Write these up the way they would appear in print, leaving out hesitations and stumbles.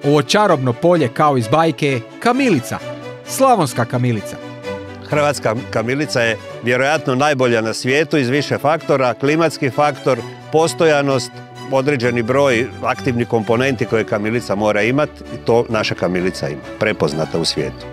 Ovo čarobno polje kao iz bajke je kamilica, slavonska kamilica. Hrvatska kamilica je vjerojatno najbolja na svijetu iz više faktora, klimatski faktor, postojanost, određeni broj aktivnih komponenti koje kamilica mora imati i to naša kamilica ima, prepoznata u svijetu.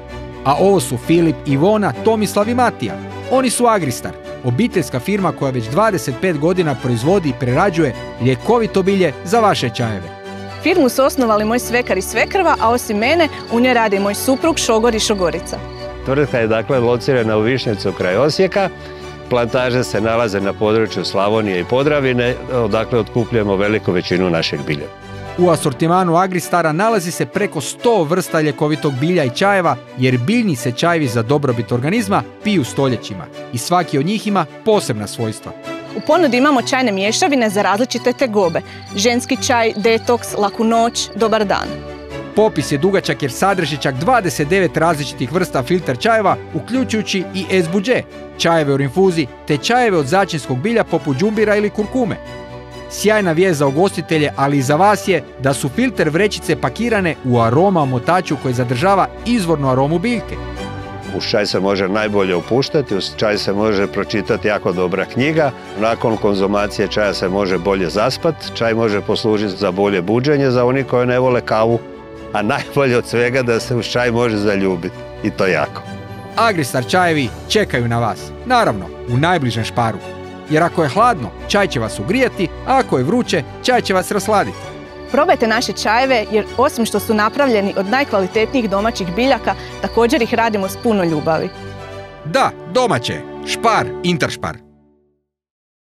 A ovo su Filip, Ivona, Tomislav i Matija. Oni su Agristar, obiteljska firma koja već 25 godina proizvodi i prerađuje ljekovito bilje za vaše čajeve. Firmu su osnovali moj svekar i svekrva, a osim mene u njoj radi moj suprug, šogor i šogorica. Tvrtka je dakle locirana u Višnjevcu kraj Osijeka. Plantaže se nalaze na području Slavonije i Podravine, odakle otkupljujemo veliku većinu našeg bilja. U asortimanu Agristara nalazi se preko 100 vrsta ljekovitog bilja i čajeva, jer biljni se čajevi za dobrobit organizma piju stoljećima i svaki od njih ima posebna svojstva. U ponudi imamo čajne mješavine za različite tegobe. Ženski čaj, detoks, laku noć, dobar dan. Popis je dugačak jer sadrži čak 29 različitih vrsta filter čajeva, uključujući i esbudže, čajeve u rinfuzi, te čajeve od začinskog bilja poput đumbira ili kurkume. Sjajna vijest za ugostitelje, ali i za vas je da su filter vrećice pakirane u aroma omotaču koji zadržava izvornu aromu biljke. Uz čaj se može najbolje opuštati, uz čaj se može pročitati jako dobra knjiga. Nakon konzumacije čaja se može bolje zaspati, čaj može poslužiti za bolje buđenje za oni koji ne vole kavu, a najbolje od svega da se uz čaj može zaljubiti. I to jako. Agristar čajevi čekaju na vas, naravno u najbližem Sparu. Jer ako je hladno, čaj će vas ugrijati, a ako je vruće, čaj će vas rasladiti. Probajte naše čajeve jer osim što su napravljeni od najkvalitetnijih domaćih biljaka, također ih radimo s puno ljubavi. Da, domaće. Spar, Interspar.